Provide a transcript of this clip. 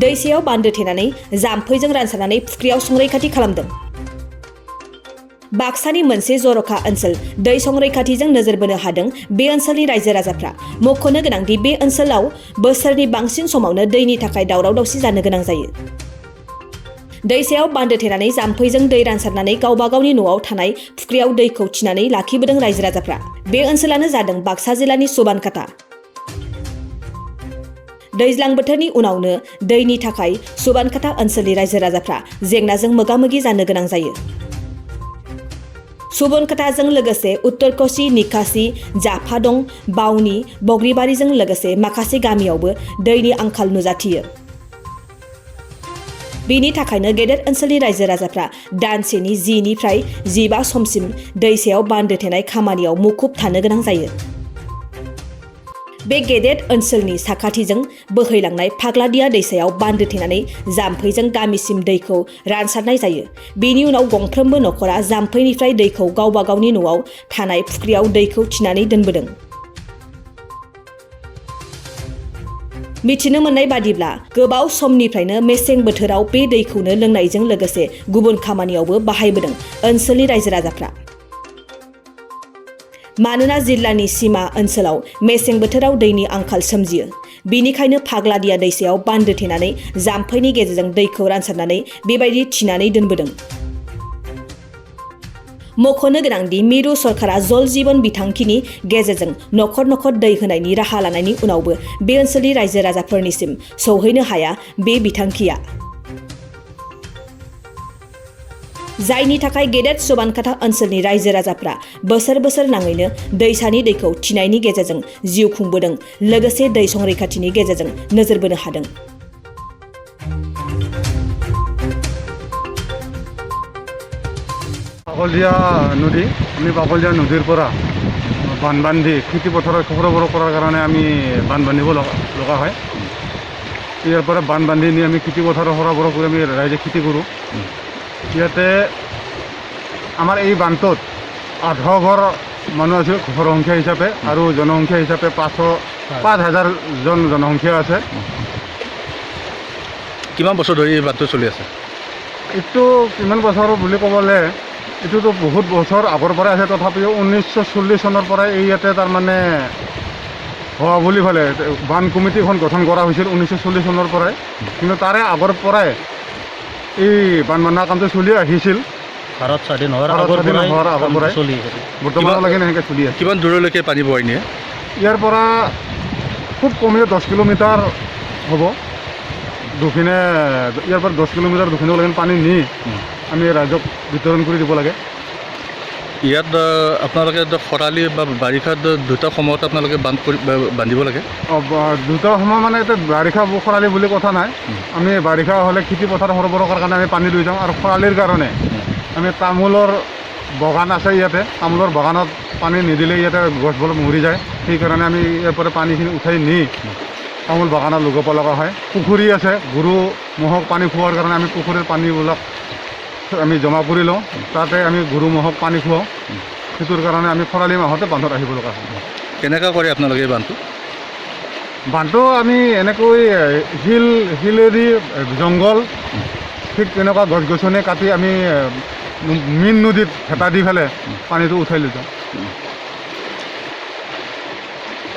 दैसायाव बान्दो थेनानै जाम्फैजों रानसारनानै फुख्रियाव संरैखाथि खालामदों। बाक्सानि मोनसे जर'खा ओनसोल दै संरैखाथिजों नोजोर बोनो हादों बे ओनसोलनि रायजो राजाफ्रा। मख'नो गोनांदि बे ओनसोलाव बोसोरनि बांसिन समावनो दैनि थाखाय दावराव दावसि जानो गोनां जायो। दैसायाव बान्दो थेनानै जाम्फैजों दै रानसारनानै गावबा गावनि न'आव थानाय फुख्रियाव दैखौ थिनानै लाखिबोदों रायजो राजाफ्रा। बे ओनसोलानो जादों बाक्सा जिल्लानि सुबानकाटा। दैज्लां बोथोरनि उनावनो दैनि थाखाय सुबानकाटा ओनसोलनि रायजो राजाफ्रा जेंनाजों मोगा-मोगि जानो गोनां जायो। सुबनकाटाजों लोगोसे उत्तर क'सि, निकासि, जाफादं, बावनि, बग्रिबारिजों लोगोसे माखासे गामियावबो दैनि आंखाल नुजाथियो। बेनि थाखायनो गेदेर ओनसोलनि रायजो राजाफ्रा दानसेनि 10 निफ्राय 15 समसिम दैसायाव बान्दो थेनाय खामानियाव मुखुब थानो गोनां जायो। बे गेदेर ओनसोलनि साखाथिजों बोहैलांनाय फाग्लादिया दैसायाव बान्दो थेनानै जाम्फैजों गामिसिम दैखौ रानसारनाय जायो। बेनि उनाव गंफ्रोमबो नखरा जाम्फैनिफ्राय दैखौ गावबा गावनि न'आव थानाय फुख्रियाव दैखौ थिनानै दोनबोदों। मिथिनो मोननाय बादिब्ला गोबाव समनिफ्रायनो मेसें बोथोराव बे दैखौनो लोंनायजों लोगोसे गुबुन खामानियावबो बाहायबोदों ओनसोलनि रायजो राजाफ्रा। मानोना जिल्लानि सीमा ओनसोलाव मेसें बोथोराव दैनि आंखाल सोमजियो। बेनिखायनो फाग्लादिया दैसायाव बान्दो थेनानै जाम्फैनि गेजेरजों दैखौ रानसारनानै बेबायदि थिनानै दोनबोदों। मख'नो गोनांदि मिरु सरकारा जल जीवन बिथांखिनि गेजेरजों नखर नखर दै होनायनि राहा लानायनि उनावबो बे ओनसोलनि रायजो राजाफोरनिसिम सौहैनो हाया बे बिथांखिया। जायनि थाखाय गेदेर सुबानकाटा ओनसोलनि रायजो राजाफ्रा बोसोर बोसोर नाङैनो दैसानि दैखौ थिनायनि गेजेरजों जिउ खुंबोदों, लोगोसे दै संरैखाथिनि गेजेरजों नोजोर बोनो हादों। পাগলদিয়া নদী, আমি পাগলদিয়া নদীৰ পৰা বান্ধি খেতি পথাৰত খবৰ কৰাৰ কাৰণে আমি বান্ধ বান্ধিব লগা হয়। ইয়াৰ পৰা বান্ধ বান্ধি নি আমি খেতি পথাৰৰ সৰবৰাহ কৰি আমি ৰাইজে খেতি কৰোঁ। ইয়াতে আমাৰ এই বান্ধটোত 18 ঘৰ মানুহ আছে ঘৰ সংখ্যা হিচাপে, আৰু জনসংখ্যা হিচাপে 5,000 জন জনসংখ্যা আছে। কিমান বছৰ ধৰি এই বান্ধটো চলি আছে? এইটো কিমান বছৰ বুলি ক'বলৈ এইটোতো বহুত বছৰ আগৰ পৰাই আছে। তথাপিও 1940 চনৰ পৰাই এই ইয়াতে তাৰমানে হোৱা বুলি ভালে বান কমিটিখন গঠন কৰা হৈছিল 1940 চনৰ পৰাই। কিন্তু তাৰে আগৰ পৰাই এই বান বনোৱা কামটো চলি আহিছিল। ভাৰত স্বাধীন হোৱাৰ আগৰ পৰাই চলি আছে, বৰ্তমানলৈকে এনেকৈ চলি আছে। কিমান দূৰলৈকে পানী বৈ নিয়ে? ইয়াৰ পৰা খুব কমেও 10 কিলোমিটাৰ হ'ব। দুখিনে ইয়াৰ পৰা 10 কিলোমিটাৰ দুখিনলৈকে পানী নি আমি ৰাইজক বিতৰণ কৰি দিব লাগে। ইয়াত আপোনালোকে খৰালি বা বাৰিষা দুটা সময়ত আপোনালোকে বান্ধিব লাগে? দুটা সময় মানে এতিয়া বাৰিষা খৰালি বুলি কথা নাই। আমি বাৰিষা হ'লে খেতি পথাৰ সৰবৰাহ কৰাৰ কাৰণে আমি পানী লৈ যাওঁ, আৰু খৰালিৰ কাৰণে আমি তামোলৰ বাগান আছে ইয়াতে। তামোলৰ বাগানত পানী নিদিলে ইয়াতে গছবোৰ মৰি যায়। সেইকাৰণে আমি ইয়াৰ পৰা পানীখিনি উঠাই নি তামোল বাগানত লগাব লগা হয়। পুখুৰী আছে, গৰু ম'হক পানী খোৱাৰ কাৰণে আমি পুখুৰীৰ পানীবিলাক আমি জমা কৰি লওঁ, তাতে আমি গৰু ম'হক পানী খুৱাওঁ। সেইটোৰ কাৰণে আমি খৰালি মাহতে বান্ধত আহিব লগা হয়। কেনেকুৱা কৰে আপোনালোকে এই বান্ধটো? বান্ধটো আমি এনেকৈ শিলেদি জংঘল ঠিক তেনেকুৱা গছ গছনি কাটি আমি মেইন নদীত ভেটা দি পেলাই পানীটো উঠাই লৈ যাওঁ।